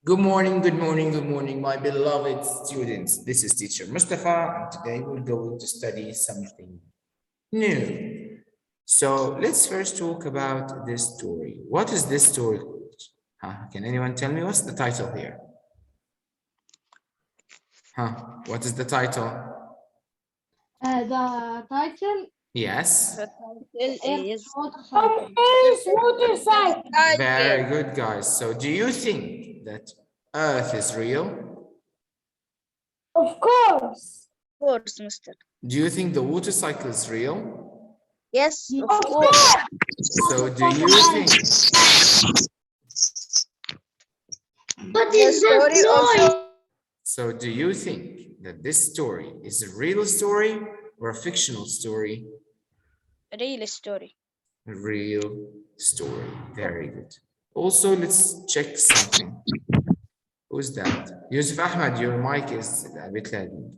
Good morning, good morning, good morning, my beloved students. This is teacher Mustafa, and today we're going to study something new. So let's first talk about this story. What is this story called? Can anyone tell me what's the title here? What is the title? The title Yes. is Motorcycle. Very good, guys. So do you think that Earth is real? Of course. Of course, Mister. Do you think the water cycle is real? Yes, Of course. So do you think What is the noise? So do you think that this story is a real story or a fictional story? real story. A real story. Very good. Also, let's check something. Who's that? Yusuf Ahmed, your mic is a bit loud.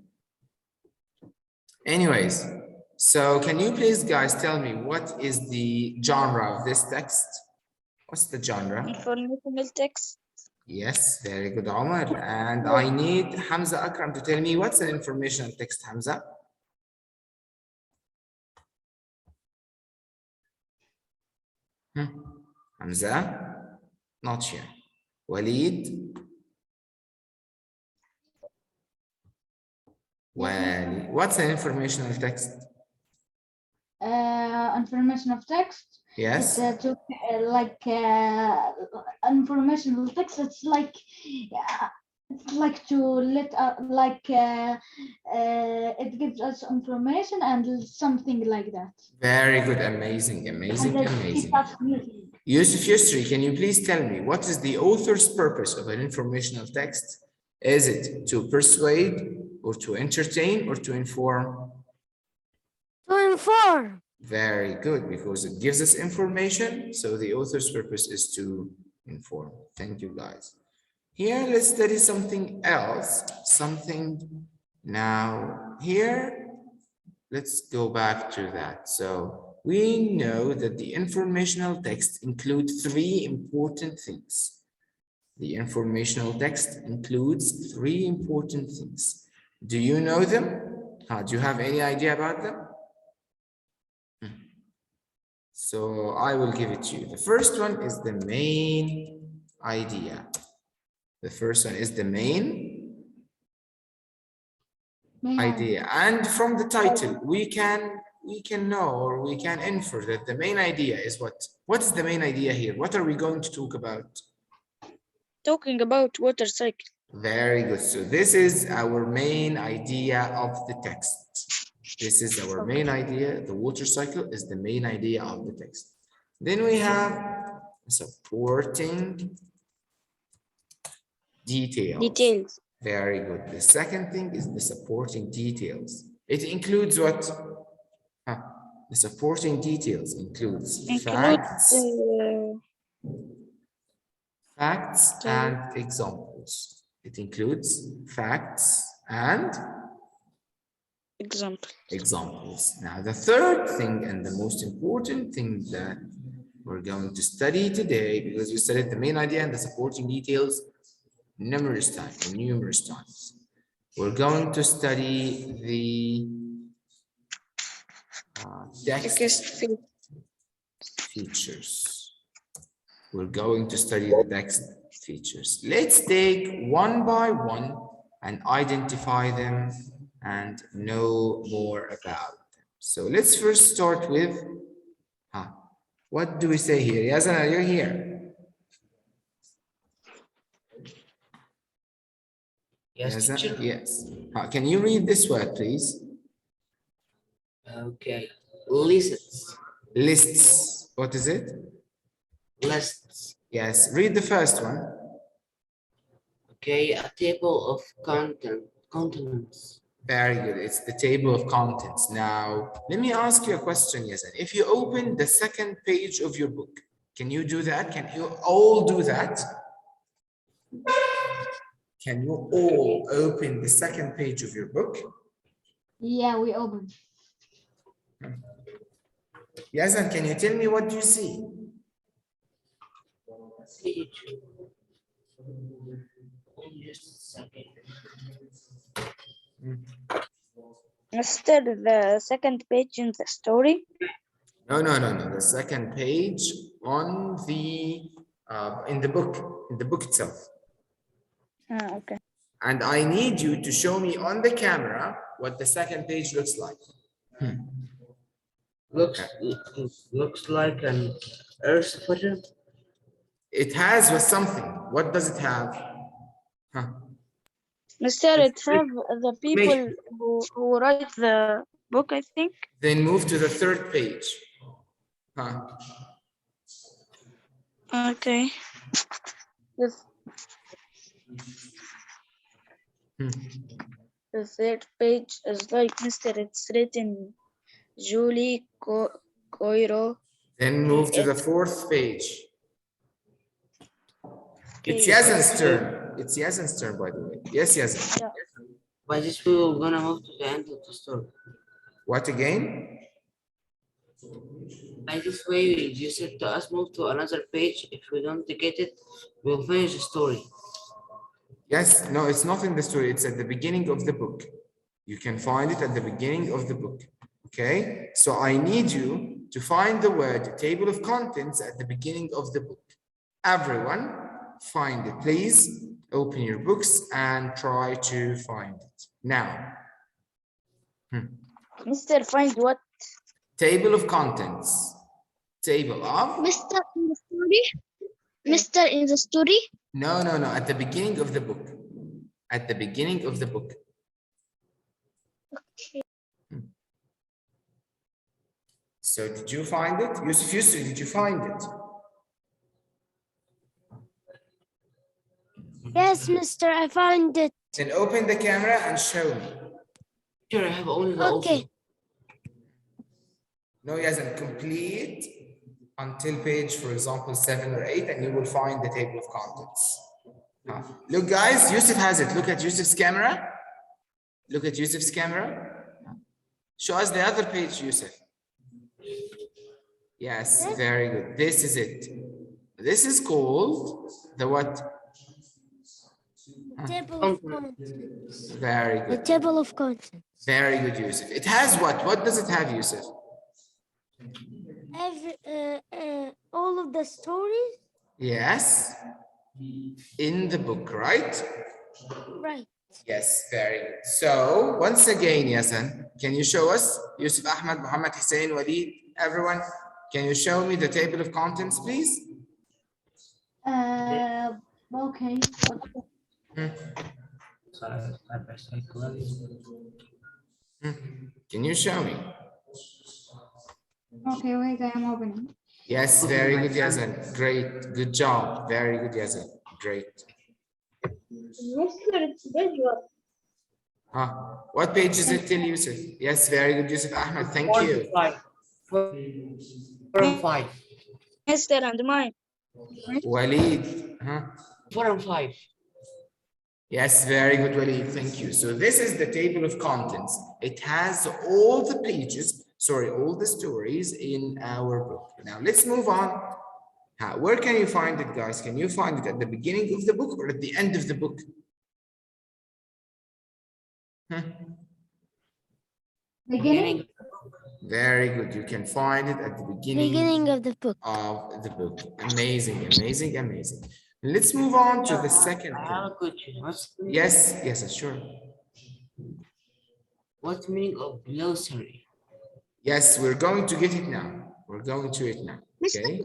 Anyways, so can you please guys tell me what is the genre of this text? What's the genre? Informational text. Yes, very good, Omar. And I need Hamza Akram to tell me what's an informational text, Hamza? Hamza? Not here. Walid? Wali. What's an informational text? Information of text. Yes. It's informational text. It's like to let it gives us information and something like that. Very good. Amazing. Amazing. And Amazing. amazing. Yusuf Yusri, can you please tell me what is the author's purpose of an informational text? Is it to persuade or to entertain or to inform? To inform. Very good, because it gives us information. So the author's purpose is to inform. Thank you, guys. Here, let's study something else. Now, here, let's go back to that. So we know that the informational text includes three important things. The informational text includes three important things. Do you know them? Do you have any idea about them? So I will give it to you. The first one is the main idea. The first one is the main idea. And from the title, we can know, or we can infer that the main idea is what? What is the main idea here? What are we going to talk about? Talking about water cycle. Very good. So this is our main idea of the text. This is our main idea. The water cycle is the main idea of the text. Then we have supporting details. Very good. The second thing is the supporting details. It includes what? The supporting details includes facts and examples. It includes facts and examples. Now, the third thing and the most important thing that we're going to study today, because we studied the main idea and the supporting details numerous times. We're going to study the text features. We're going to study the text features. Let's take one by one and identify them and know more about them. So let's first start with, what do we say here? Yazan, are you here? Yes, teacher. Yes. Can you read this word, please? Okay. Lists. Lists. What is it? Lists. Yes. Read the first one. Okay. A table of contents. Very good. It's the table of contents. Now, let me ask you a question, Yazan. If you open the second page of your book, can you do that? Can you all do that? Can you all open the second page of your book? Yeah, we open. Yazan, can you tell me what you see? Just a second. Mister, the second page in the story. No, no, no, no. The second page on the in the book itself. Okay. And I need you to show me on the camera what the second page looks like. Looks like an earth footer. It has with something. What does it have? Huh. Mister, it have the people who write the book, I think. Then move to the third page. Huh. Okay. The, Hmm. the third page is like Mister. It's written Julie Coiro. Then move to the fourth page. It's Okay. Yazin's turn. It's Yazin's turn, by the way. Yes, Yazin. Yeah. By this way, we're gonna move to the end of the story. What again? By this way, you said to us move to another page. If we don't get it, we'll finish the story. Yes, no, it's not in the story. It's at the beginning of the book. You can find it at the beginning of the book. Okay, so I need you to find the word table of contents at the beginning of the book. Everyone, find it. Please open your books and try to find it. Now, Mister, find what? table of contents. Table of? Mister in the story. Mister in the story. No, no, no. At the beginning of the book. At the beginning of the book. Okay. So did you find it? Yusuf, did you find it? Yes, Mister, I found it. Then open the camera and show me. Sure, I have only the Okay. open. No, yes, and complete until page, for example, 7 or 8, and you will find the table of contents. Look, guys, Yusuf has it. Look at Yusuf's camera. Look at Yusuf's camera. Show us the other page, Yusuf. Yes, very good. This is it. This is called the what? Table of contents. Very The good. table of contents. Very good, Yusuf. It has what? What does it have, Yusuf? All of the stories. Yes. In the book, right? Right. Yes, very good. So once again, Yasan, can you show us? Yusuf Ahmed, Muhammad Hussein, Walid, everyone, can you show me the table of contents, please? Okay. Can you show me? Okay, wait, I am opening. Yes, very good, Yazan. Great, good job. Very good, Yazan. Great. Mister, it's visual. What page is it till, Yusuf? Yes, very good, Yusuf Ahmed. Thank 4 you. and 5. 4 and 5. Mister and mine. Walid. 4 and 5. Yes, very good, Walid. Thank you. So this is the table of contents. It has all the pages, sorry, all the stories in our book. Now let's move on. Where can you find it, guys? Can you find it at the beginning of the book or at the end of the book? Beginning. Very good. You can find it at the beginning of the book. of the book. Amazing, amazing, amazing. Let's move on to the second I have thing. a question. Yes, yes, sure. What's the meaning of glossary? Yes, we're going to get it now. We're going to it now. Okay.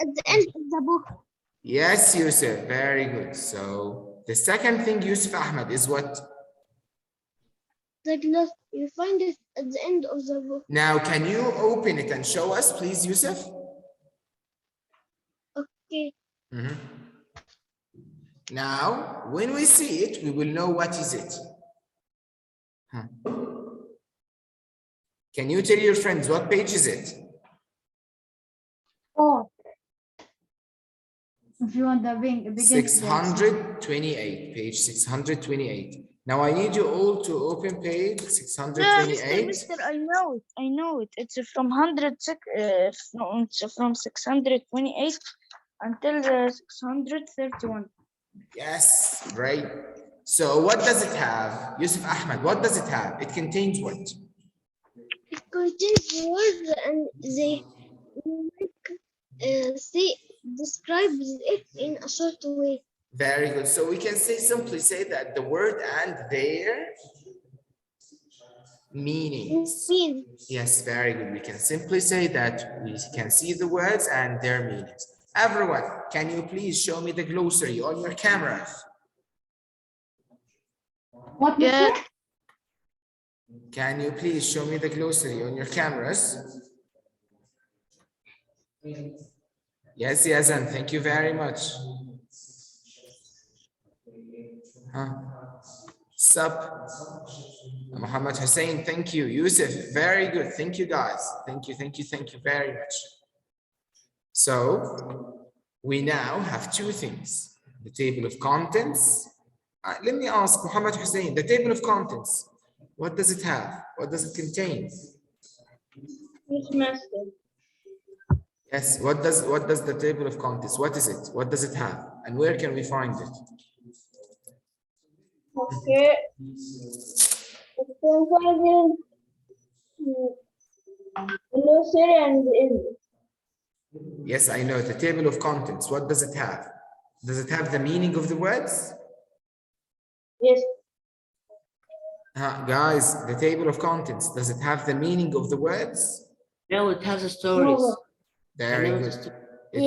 At the end of the book. Yes, Yusuf. Very good. So the second thing, Yusuf Ahmed, is what? The gloss. You find it at the end of the book. Now, can you open it and show us, please, Yusuf? Okay. Now, when we see it, we will know what is it. Can you tell your friends what page is it? 4. If you want the beginning. 628, page 628. Now I need you all to open page 628. Mister, I know it. It's from 628 until 631. Yes, great. So what does it have? Yusuf Ahmed, what does it have? It contains what? It contains words and they say describes it in a short way. Very good. So we can simply say that the word and their meanings. Yes, very good. We can simply say that we can see the words and their meanings. Everyone, can you please show me the glossary on your cameras? What, Yeah. Mister? Can you please show me the glossary on your cameras? Yes, Yazan, thank you very much. Sup? Muhammad Hussein, thank you. Yusuf, very good. Thank you, guys. Thank you very much. So we now have two things. The table of contents. Let me ask Muhammad Hussein, the table of contents, what does it have? What does it contain? Yes, what does the table of contents, what is it? What does it have? And where can we find it? Okay. Glossary and Yes, I know the table of contents. What does it have? Does it have the meaning of the words? yes. Guys, the table of contents, does it have the meaning of the words? No, it has a stories. Very know good. the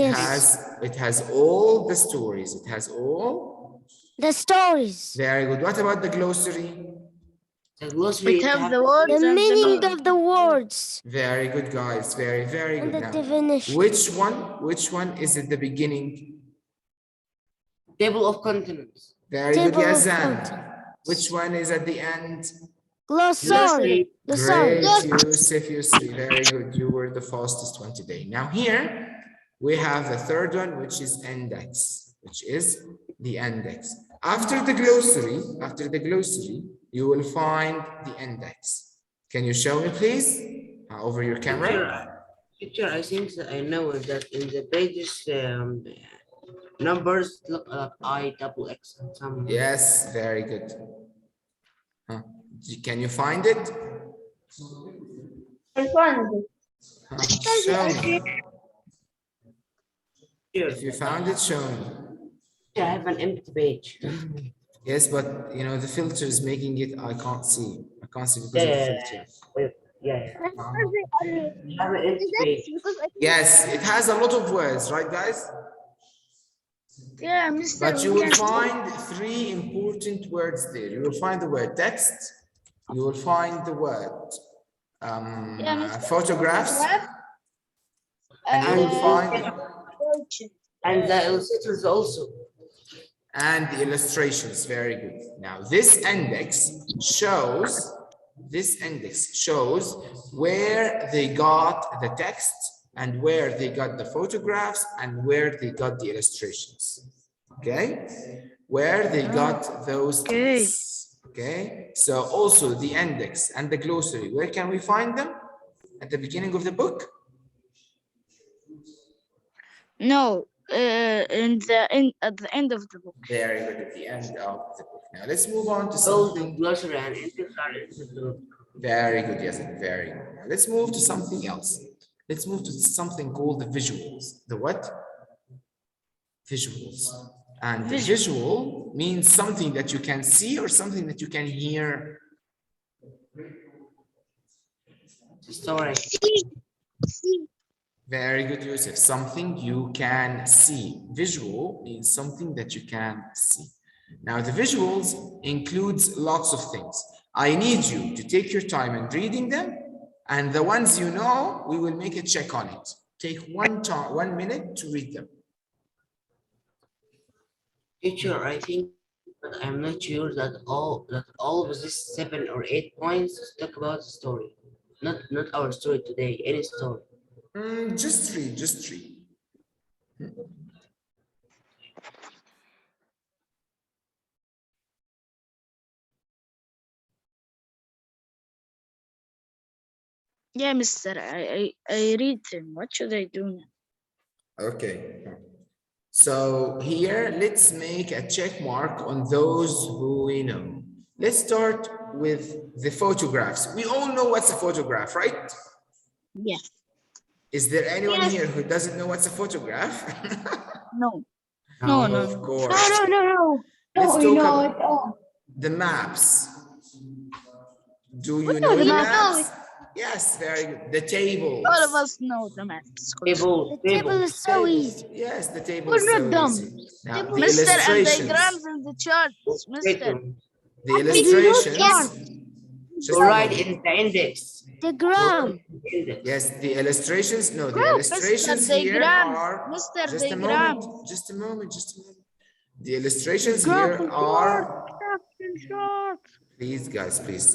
It has all the stories. It has all the stories, very good. What about the glossary? The glossary It have has the words the and meaning the of the words, Very good, guys. Very and good. the Now, definition. which one is at the beginning? table of contents. Very good, Table of Yazan. contents. Which one is at the end? Glossary. Great, Glossary. Yusuf, very good. You were the fastest one today. Now here we have the third one, which is index, which is the index. After the glossary, you will find the index. Can you show me, please, over your camera? Picture, I think that I know that in the pages, numbers look like I double X. Some Yes, very good. Can you find it? Show me. Sure. If you found it, show me. I have an empty page. Yes, but you know the filter is making it. I can't see. I can't see because of the filter. Yeah. I have an empty page. Yes, it has a lot of words, right, guys? yeah, Mr. But you will find three important words there. You will find the word text. You will find the word photographs, and you will find And the illustrators also. and the illustrations. Very good. Now this index shows where they got the text and where they got the photographs and where they got the illustrations. Okay, where they got those things. Okay, so also the index and the glossary, where can we find them? At the beginning of the book? No, at the end of the book. Very good, at the end of the book. Now let's move on to Both the something. glossary and index are in the book. Very good, yes, very good. Now let's move to something else. Let's move to something called the visuals. The what? Visuals. And the visual means something that you can see or something that you can hear. Story. Very good, Yusuf. Something you can see. Visual means something that you can see. Now, the visuals includes lots of things. I need you to take your time in reading them, and the ones you know, we will make a check on it. Take 1 minute to read them. Teacher, I think, but I'm not sure that all of these 7 or 8 points talk about the story. Not our story today, any story. Just read, just read. Yeah, Mister, I read them. What should I do now? Okay. So here, let's make a check mark on those who we know. Let's start with the photographs. We all know what's a photograph, right? Yes. Is there anyone Yes. here who doesn't know what's a photograph? No. No. No. Of course. No, Let's we talk know about it all. the maps. Do We you know know the the map. maps? Yes, very good. The tables. All of us know the maps. Table. The table is so easy. Yes, the table We're is so not dumb. easy. Now, the Mister, and illustrations. diagrams and the charts, Mister. The We do illustrations. chart. Just Go a right moment. in the index. The gram. Index. Yes, the illustrations. No, the Mister, illustrations here diagrams. are. Mister, Just a diagrams. moment. Just a moment. Just a moment. The illustrations Graph here and are. Chart. Please, guys, please.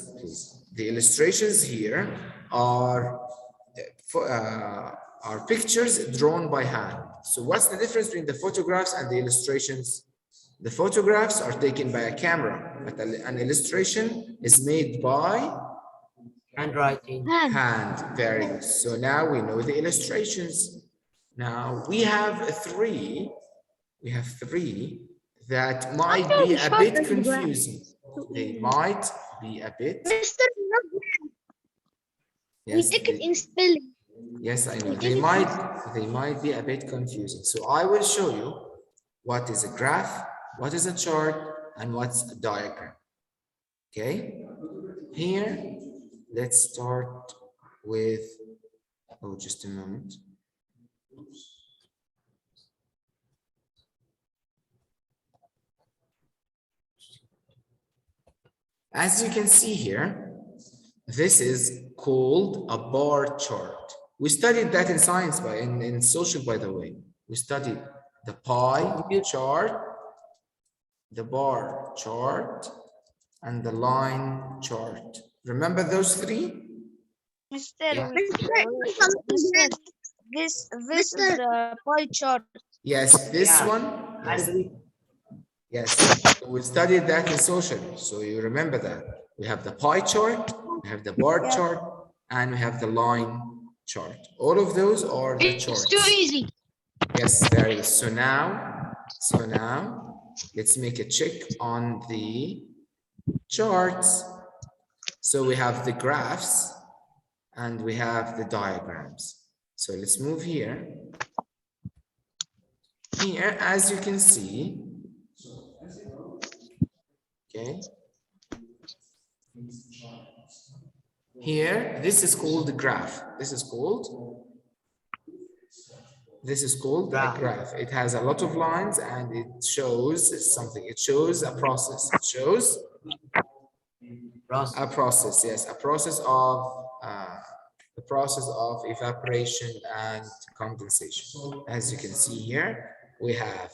The illustrations here are pictures drawn by hand. So what's the difference between the photographs and the illustrations? The photographs are taken by a camera, but an illustration is made by Handwriting. hand. Very good. So now we know the illustrations. Now we have three. We have three that might be a bit confusing. They might be a bit. Mr. We Yes, take it in spelling. yes, I know. They might be a bit confusing. So I will show you what is a graph, what is a chart, and what's a diagram. Okay. Here, let's start with, oh, just a moment. As you can see here, this is called a bar chart. We studied that in science, in social, by the way. We studied the pie chart, the bar chart, and the line chart. Remember those three? Mister, Yeah. Mister, this is the pie chart. Yes, this Yeah. one. Yes. Yes, we studied that in social, so you remember that. We have the pie chart, we have the bar chart, and we have the line chart. All of those are the charts. It's too easy. Yes, there is. So now, let's make a check on the charts. So we have the graphs and we have the diagrams. So let's move here. Here, as you can see, okay. Here, this is called the graph. This is called a graph. It has a lot of lines and it shows something. It shows a process. It shows a process. Yes, a process of the process of evaporation and condensation. As you can see here, we have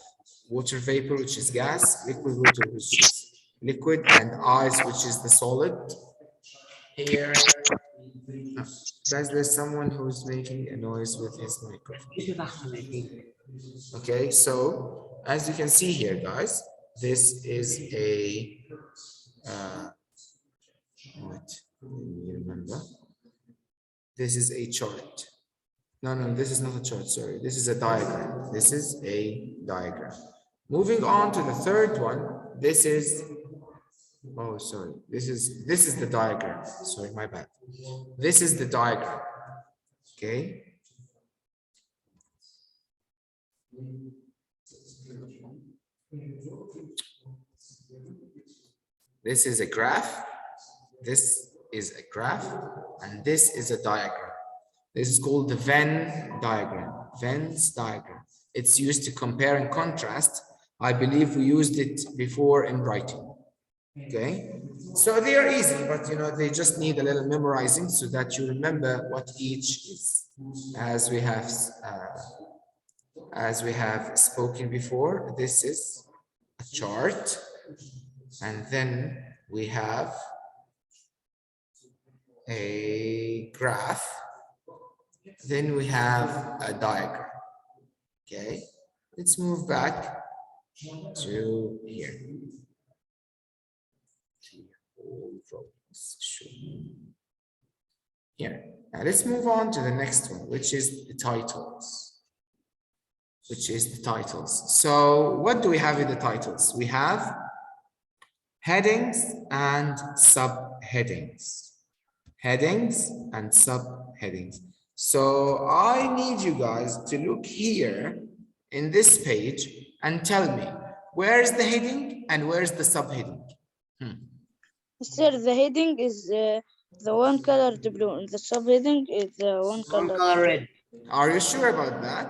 water vapor, which is gas, liquid water, which is liquid, and ice, which is the solid. Here, guys, there's someone who's making a noise with his microphone. Okay, so as you can see here, guys, this is a what? Let me remember. This is a chart. No, this is not a chart, sorry. This is a diagram. This is a diagram. Moving on to the third one, this is, oh, sorry. This is the diagram. Sorry, my bad. This is the diagram. Okay. This is a graph. This is a graph, and this is a diagram. This is called the Venn diagram. Venn's diagram. It's used to compare and contrast. I believe we used it before in writing. Okay, so they are easy, but you know they just need a little memorizing so that you remember what each is. As we have spoken before, this is a chart, and then we have a graph, then we have a diagram. Okay, let's move back to here. Here. Now let's move on to the next one, which is the titles. which is the titles. So what do we have in the titles? We have headings and subheadings. Headings and subheadings. So I need you guys to look here in this page and tell me where's the heading and where's the subheading. Sir, the heading is the one colored blue, and the subheading is the one One colored color red. Are you sure about that?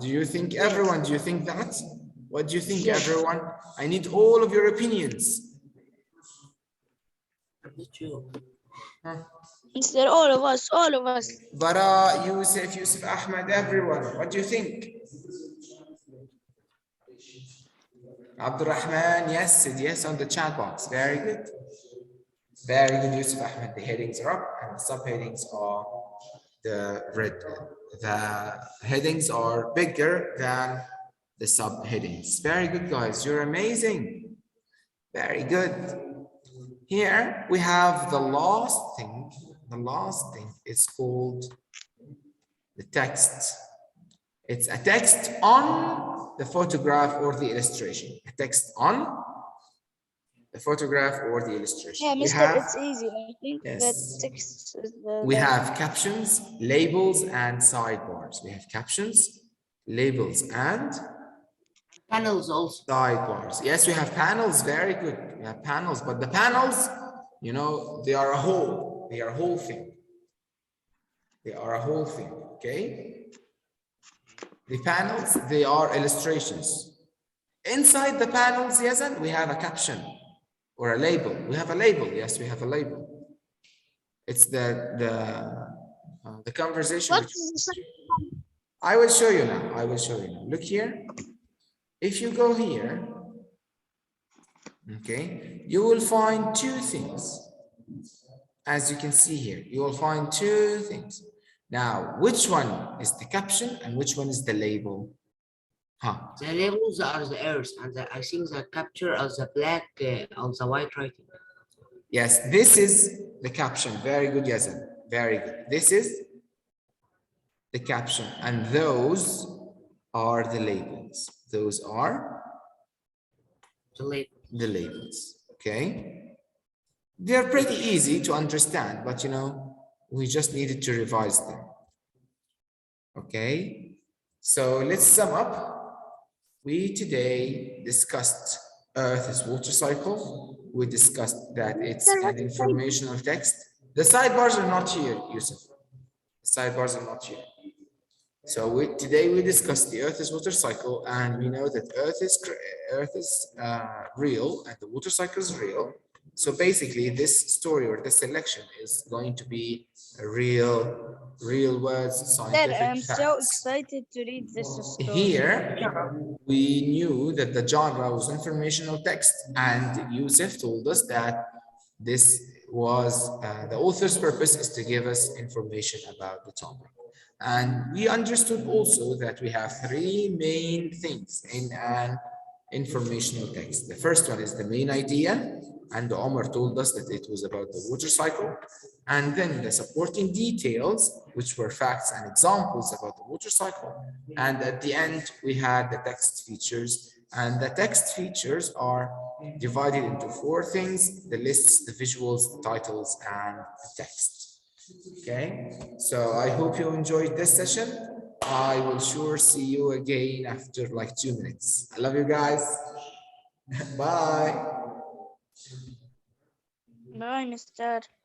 Do you think everyone, do you think that? What do you think, Yes. everyone? I need all of your opinions. I'm not sure. Sir, all of us, all of us. Bara, Yusuf, Ahmed, everyone. What do you think? Abdurrahman, yes, said yes on the chat box. Very good. Very good, Yusuf Ahmed. The headings are up and the subheadings are the red. The headings are bigger than the subheadings. Very good, guys. You're amazing. Very good. Here we have the last thing. The last thing is called the text. It's a text on the photograph or the illustration. A text on the photograph or the illustration. Yeah, We Mister, have, it's easy. I think that yes, text is the we have captions, labels, and sidebars. We have captions, labels, and Panels also. sidebars. Yes, we have panels. Very good. We have panels, but the panels, you know, they are a whole. They are a whole thing. They are a whole thing. Okay. The panels, they are illustrations. Inside the panels, yes, and we have a caption or a label. We have a label. Yes, we have a label. It's the conversation. What is the I will show you now. I will show you now. Look here. If you go here, okay, you will find two things. As you can see here, you will find two things. Now, which one is the caption and which one is the label? Huh. The labels are the errors, and I think the capture of the black on the white writing. Yes, this is the caption. Very good, Yazan. Very good. This is the caption, and those are the labels. Those are The label. the labels. Okay. They're pretty easy to understand, but you know, we just needed to revise them. Okay. So let's sum up. We today discussed Earth's water cycle. We discussed that it's an informational text. The sidebars are not here, Yusuf. The sidebars are not here. So today we discussed the Earth's water cycle, and we know that Earth is real and the water cycle is real. So basically, this story or this selection is going to be a real words, scientific Sir, I'm facts. so excited to read this story. Here, we knew that the genre was informational text, and Yusuf told us that this was the author's purpose is to give us information about the topic. And we understood also that we have three main things in an informational text. The first one is the main idea, and Omar told us that it was about the water cycle. And then the supporting details, which were facts and examples about the water cycle. And at the end, we had the text features. And the text features are divided into four things: the lists, the visuals, the titles, and the text. Okay, so I hope you enjoyed this session. I will sure see you again after like 2 minutes. I love you guys. Bye. Bye, Mister.